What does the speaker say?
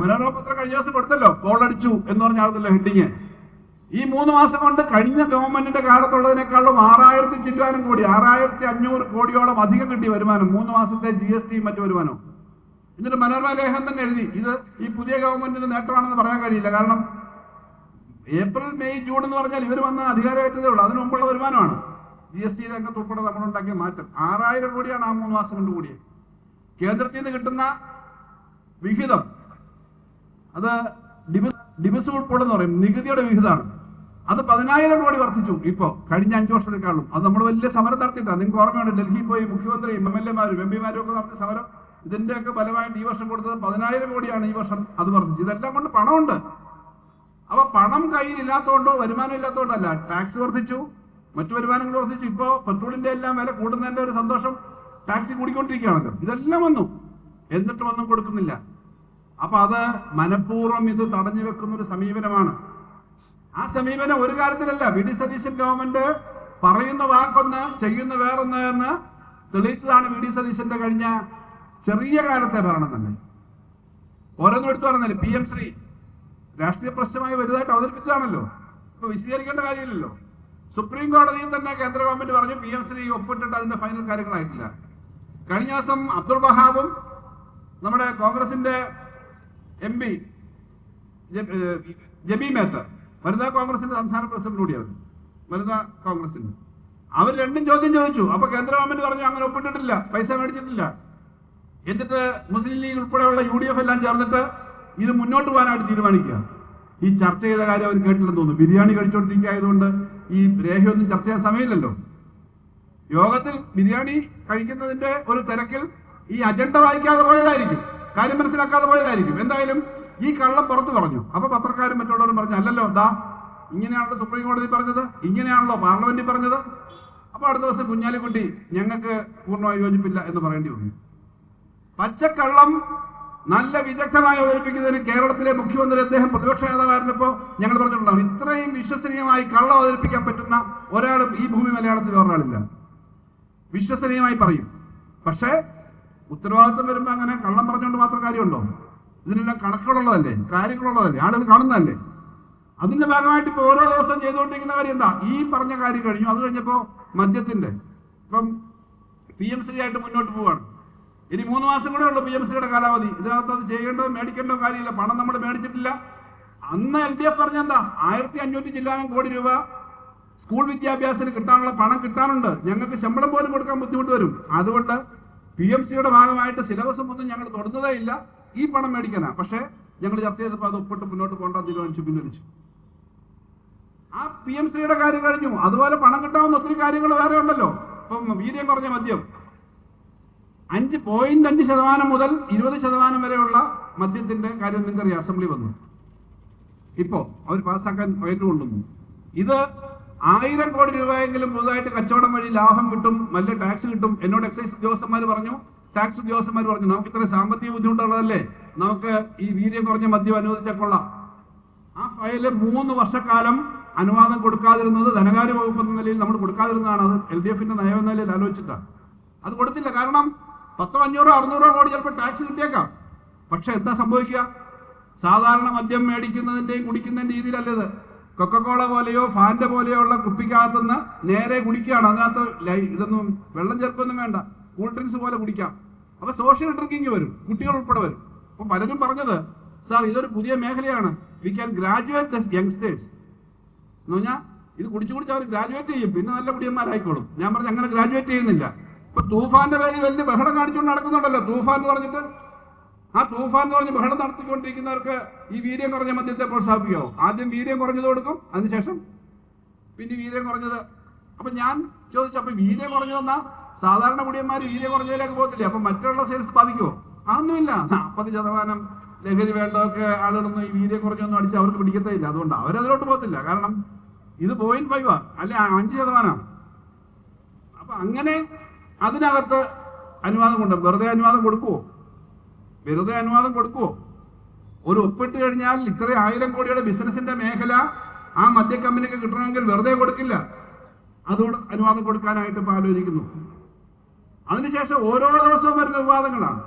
മനോരമ പത്രം കഴിഞ്ഞ ദിവസം കൊടുത്തല്ലോ, കോളടിച്ചു എന്ന് പറഞ്ഞ ആളല്ലോ ഹെഡിങ്. ഈ 3 മാസം കൊണ്ട് കഴിഞ്ഞ ഗവൺമെന്റിന്റെ കാലത്തുള്ളതിനേക്കാളും 6000 ചില്ലാനം കോടി, 6500 കോടിയോളം അധികം കിട്ടിയ വരുമാനം 3 മാസത്തെ GST മറ്റു വരുമാനവും. എന്നിട്ട് മനോരമ ലേഖനം തന്നെ എഴുതി ഇത് ഈ പുതിയ ഗവൺമെന്റിന്റെ നേട്ടമാണെന്ന് പറയാൻ കഴിയില്ല. കാരണം ഏപ്രിൽ മെയ് ജൂൺ എന്ന് പറഞ്ഞാൽ ഇവർ വന്ന അധികാരമേറ്റതേ ഉള്ളൂ, അതിനു മുമ്പുള്ള വരുമാനമാണ്. GST രംഗത്ത് ഉൾപ്പെടെ നമ്മളുണ്ടാക്കിയ മാറ്റം 6000 കോടിയാണ് ആ 3 മാസം കൊണ്ട് കൂടിയത്. കേന്ദ്രത്തിൽ നിന്ന് കിട്ടുന്ന വിഹിതം അത് ഡിവിസ് ഉൾപ്പെടെന്ന് പറയും, നികുതിയുടെ വിഹിതമാണ്. അത് 10000 കോടി വർദ്ധിച്ചു ഇപ്പോ കഴിഞ്ഞ 5 വർഷത്തെക്കാളും. അത് നമ്മൾ വലിയ സമരം നടത്തിയിട്ടാണ്. നിങ്ങൾക്ക് ഓർമ്മയുണ്ട്, ഡൽഹിയിൽ പോയി മുഖ്യമന്ത്രിയും MLA-മാരും MP-മാരും ഒക്കെ നടത്തിയ സമരം. ഇതിന്റെയൊക്കെ ഫലമായിട്ട് ഈ വർഷം കൊടുത്തത് 10000 കോടിയാണ്. ഈ വർഷം അത് വർദ്ധിച്ചു. ഇതെല്ലാം കൊണ്ട് പണമുണ്ട്. അപ്പൊ പണം കയ്യിലില്ലാത്തതുകൊണ്ടോ വരുമാനം ഇല്ലാത്തതുകൊണ്ടല്ല. ടാക്സ് വർദ്ധിച്ചു, മറ്റു വരുമാനങ്ങൾ വർദ്ധിച്ചു. ഇപ്പോ പെട്രോളിന്റെ എല്ലാം വില കൂടുന്നതിന്റെ ഒരു സന്തോഷം ടാക്സി കൂടിക്കൊണ്ടിരിക്കുകയാണല്ലോ. ഇതെല്ലാം വന്നു, എന്നിട്ടും ഒന്നും കൊടുക്കുന്നില്ല. അപ്പൊ അത് മനഃപൂർവ്വം ഇത് തടഞ്ഞു വെക്കുന്ന ഒരു സമീപനമാണ്. ആ സമീപനം ഒരു കാര്യത്തിലല്ല. VD സതീശൻ ഗവൺമെന്റ് പറയുന്ന വാക്കൊന്ന് ചെയ്യുന്ന വേറൊന്ന് എന്ന് തെളിയിച്ചതാണ് VD സതീശന്റെ കഴിഞ്ഞ ചെറിയ കാലത്തെ ഭരണം തന്നെ. ഓരോന്നും എടുത്തു പറഞ്ഞാല് PM ശ്രീ രാഷ്ട്രീയ പ്രശ്നമായി വലുതായിട്ട് അവതരിപ്പിച്ചതാണല്ലോ. ഇപ്പൊ വിശദീകരിക്കേണ്ട കാര്യമില്ലല്ലോ. സുപ്രീം കോടതിയിൽ തന്നെ കേന്ദ്ര ഗവൺമെന്റ് പറഞ്ഞു PM ശ്രീ ഒപ്പിട്ടിട്ട് അതിന്റെ ഫൈനൽ കാര്യങ്ങളായിട്ടില്ല. കഴിഞ്ഞ ദിവസം അബ്ദുൾ വഹാബും നമ്മുടെ കോൺഗ്രസിന്റെ MP ജബി മേത്ത, വനിതാ കോൺഗ്രസിന്റെ സംസ്ഥാന പ്രസിഡന്റ് കൂടിയാണ്, വനിതാ കോൺഗ്രസിന്റെ, അവർ രണ്ടും ചോദ്യം ചോദിച്ചു. അപ്പൊ കേന്ദ്ര ഗവൺമെന്റ് പറഞ്ഞു അങ്ങനെ ഒപ്പിട്ടിട്ടില്ല, പൈസ മേടിച്ചിട്ടില്ല. എന്നിട്ട് മുസ്ലിം ലീഗ് ഉൾപ്പെടെയുള്ള UDF എല്ലാം ചേർന്നിട്ട് ഇത് മുന്നോട്ട് പോകാനായിട്ട് തീരുമാനിക്കുക. ഈ ചർച്ച ചെയ്ത കാര്യം അവർ കേട്ടില്ലെന്ന് തോന്നുന്നു. ബിരിയാണി കഴിച്ചുകൊണ്ടിരിക്കുകയായതുകൊണ്ട് ഈ രേഖയൊന്നും ചർച്ച ചെയ്യാൻ സമയമില്ലല്ലോ. യോഗത്തിൽ ബിരിയാണി കഴിക്കുന്നതിന്റെ ഒരു തിരക്കിൽ ഈ അജണ്ട വായിക്കാതെ പോയതായിരിക്കും, കാര്യം മനസ്സിലാക്കാതെ പോയതായിരിക്കും. എന്തായാലും ഈ കള്ളം പുറത്തു പറഞ്ഞു. അപ്പൊ പത്രക്കാരും മറ്റുള്ളവരും പറഞ്ഞു അല്ലല്ലോ, ഇങ്ങനെയാണല്ലോ സുപ്രീം കോടതി പറഞ്ഞത്, ഇങ്ങനെയാണല്ലോ പാർലമെന്റിൽ പറഞ്ഞത്. അപ്പൊ അടുത്ത ദിവസം കുഞ്ഞാലിക്കുട്ടി ഞങ്ങൾക്ക് പൂർണ്ണമായി യോജിപ്പില്ല എന്ന് പറയേണ്ടി വന്നു. പച്ചക്കള്ളം നല്ല വിദഗ്ധമായി അവതരിപ്പിക്കുന്നതിന് കേരളത്തിലെ മുഖ്യമന്ത്രി അദ്ദേഹം പ്രതിപക്ഷ നേതാവായിരുന്നപ്പോ ഞങ്ങൾ പറഞ്ഞിട്ടുള്ളതാണ്, ഇത്രയും വിശ്വസനീയമായി കള്ളം അവതരിപ്പിക്കാൻ പറ്റുന്ന ഒരാളും ഈ ഭൂമി മലയാളത്തിൽ വേറൊരാളില്ല. വിശ്വസനീയമായി പറയും. പക്ഷേ ഉത്തരവാദിത്വം വരുമ്പോ അങ്ങനെ കള്ളം പറഞ്ഞുകൊണ്ട് മാത്രം കാര്യമുണ്ടോ? ഇതിനെല്ലാം കണക്കുകളുള്ളതല്ലേ, കാര്യങ്ങളുള്ളതല്ലേ, ആളുകൾ കാണുന്നതല്ലേ. അതിന്റെ ഭാഗമായിട്ട് ഇപ്പൊ ഓരോ ദിവസം ചെയ്തുകൊണ്ടിരിക്കുന്ന കാര്യം എന്താ? ഈ പറഞ്ഞ കാര്യം കഴിഞ്ഞു. അത് കഴിഞ്ഞപ്പോ മദ്യത്തിന്റെ ഇപ്പം PM ശ്രീ ആയിട്ട് മുന്നോട്ട് പോവാണ്. ഇനി 3 മാസം കൂടെ ഉള്ളൂ PM ശ്രീയുടെ കാലാവധി. ഇതിനകത്ത് അത് ചെയ്യേണ്ടോ മേടിക്കേണ്ടോ കാര്യമില്ല. പണം നമ്മൾ മേടിച്ചിട്ടില്ല. അന്ന് LDF പറഞ്ഞെന്താ 1500 ചില്ലാനം കോടി രൂപ സ്കൂൾ വിദ്യാഭ്യാസത്തിന് കിട്ടാനുള്ള പണം കിട്ടാനുണ്ട്, ഞങ്ങൾക്ക് ശമ്പളം പോലും കൊടുക്കാൻ ബുദ്ധിമുട്ട് വരും. അതുകൊണ്ട് PMCയുടെ ഭാഗമായിട്ട് സിലബസും ഒന്നും ഞങ്ങൾ തൊടുന്നതേ ഇല്ല, ഈ പണം മേടിക്കാനാ. പക്ഷേ ഞങ്ങൾ ചർച്ച ചെയ്തപ്പോൾ അത് ഒപ്പിട്ട് മുന്നോട്ട് പോകേണ്ട തീരുമാനിച്ചു, പിൻവലിച്ചു. ആ PMCയുടെ കാര്യം കഴിഞ്ഞു. അതുപോലെ പണം കിട്ടാവുന്ന ഒത്തിരി കാര്യങ്ങൾ വേറെ ഉണ്ടല്ലോ. ഇപ്പം വീര്യം കുറഞ്ഞ മദ്യം 5.5% മുതൽ 20% വരെയുള്ള മദ്യത്തിന്റെ കാര്യം നിങ്ങൾക്കറിയാം. അസംബ്ലി വന്നു, ഇപ്പോ അവർ പാസ്സാക്കാൻ ഏറ്റുകൊണ്ടുവന്നു. ഇത് 1000 കോടി രൂപയെങ്കിലും പുതുതായിട്ട് കച്ചവടം വഴി ലാഭം കിട്ടും, നല്ല ടാക്സ് കിട്ടും. എന്നോട് എക്സൈസ് ഉദ്യോഗസ്ഥന്മാർ പറഞ്ഞു, ടാക്സ് ഉദ്യോഗസ്ഥന്മാർ പറഞ്ഞു നമുക്ക് ഇത്ര സാമ്പത്തിക ബുദ്ധിമുട്ടുള്ളതല്ലേ, നമുക്ക് ഈ വീര്യം കുറഞ്ഞ മദ്യം അനുവദിച്ചാൽ കൊള്ളാം. ആ ഫയല് 3 വർഷക്കാലം അനുവാദം കൊടുക്കാതിരുന്നത് ധനകാര്യ വകുപ്പ് എന്ന നിലയിൽ നമ്മൾ കൊടുക്കാതിരുന്നതാണ്. അത് LDFന്റെ നയം എന്ന നിലയിൽ ആലോചിച്ചിട്ടാണ് അത് കൊടുത്തില്ല. കാരണം 100, 500, 600 കോടി ചിലപ്പോൾ ടാക്സ് കിട്ടിയേക്കാം. പക്ഷെ എന്താ സംഭവിക്കുക? സാധാരണ മദ്യം മേടിക്കുന്നതിന്റെയും കുടിക്കുന്നതിന്റെ രീതിയിലല്ലത്. കൊക്കക്കോള പോലെയോ ഫാൻറ്റ പോലെയോ ഉള്ള കുപ്പിക്കകത്തുനിന്ന് നേരെ കുടിക്കുകയാണ്. അതിനകത്ത് ഇതൊന്നും വെള്ളം ചേർക്കൊന്നും വേണ്ട, കൂൾ ഡ്രിങ്ക്സ് പോലെ കുടിക്കാം. അപ്പൊ സോഷ്യൽ ഡ്രിങ്കിങ് വരും, കുട്ടികൾ ഉൾപ്പെടെ വരും. അപ്പൊ പലരും പറഞ്ഞത് സാർ ഇതൊരു പുതിയ മേഖലയാണ്, we can graduate the youngsters എന്ന് പറഞ്ഞാൽ ഇത് കുടിച്ചു കുടിച്ച് അവർ ഗ്രാജുവേറ്റ് ചെയ്യും, പിന്നെ നല്ല കുടിയന്മാരായിക്കോളും. ഞാൻ പറഞ്ഞു അങ്ങനെ ഗ്രാജുവേറ്റ് ചെയ്യുന്നില്ല. ഇപ്പൊ തൂഫാന്റെ പേര് വലിയ ബഹളം കാണിച്ചുകൊണ്ട് നടക്കുന്നുണ്ടല്ലോ, തൂഫാൻ എന്ന് പറഞ്ഞിട്ട്. ആ തൂഫാൻ എന്ന് പറഞ്ഞ് ബഹളം നടത്തിക്കൊണ്ടിരിക്കുന്നവർക്ക് ഈ വീര്യം കുറഞ്ഞ മദ്യത്തെ പ്രോത്സാഹിപ്പിക്കാവോ? ആദ്യം വീര്യം കുറഞ്ഞത് കൊടുക്കും, അതിനുശേഷം പിന്നെ വീര്യം കുറഞ്ഞത്. അപ്പൊ ഞാൻ ചോദിച്ചു, അപ്പൊ വീര്യം കുറഞ്ഞതെന്നാ സാധാരണ കുടിയന്മാർ വീര്യം കുറഞ്ഞതിലേക്ക് പോകത്തില്ലേ, അപ്പൊ മറ്റുള്ള സെയിൽസ് ബാധിക്കുമോ? അതൊന്നുമില്ല. 40% ലഹരി വേണ്ടതൊക്കെ ആളുകളൊന്നും ഈ വീര്യം കുറഞ്ഞൊന്നും അടിച്ച് അവർക്ക് പിടിക്കത്തേ ഇല്ല. അതുകൊണ്ട് അവരതിലോട്ട് പോകത്തില്ല. കാരണം ഇത് 0.5 അല്ലെ 5%. അപ്പൊ അങ്ങനെ അതിനകത്ത് അനുവാദം കൊണ്ട് വെറുതെ അനുവാദം കൊടുക്കുവോ? വെറുതെ അനുവാദം കൊടുക്കുവോ? ഒരു ഒപ്പിട്ട് കഴിഞ്ഞാൽ ഇത്ര 1000 കോടിയുടെ ബിസിനസിന്റെ മേഖല ആ മദ്യ കമ്പനിക്ക് കിട്ടണമെങ്കിൽ വെറുതെ കൊടുക്കില്ല. അതോട് അനുവാദം കൊടുക്കാനായിട്ട് ഇപ്പൊ ആലോചിക്കുന്നു. അതിനുശേഷം ഓരോ ദിവസവും വരുന്ന വിവാദങ്ങളാണ്.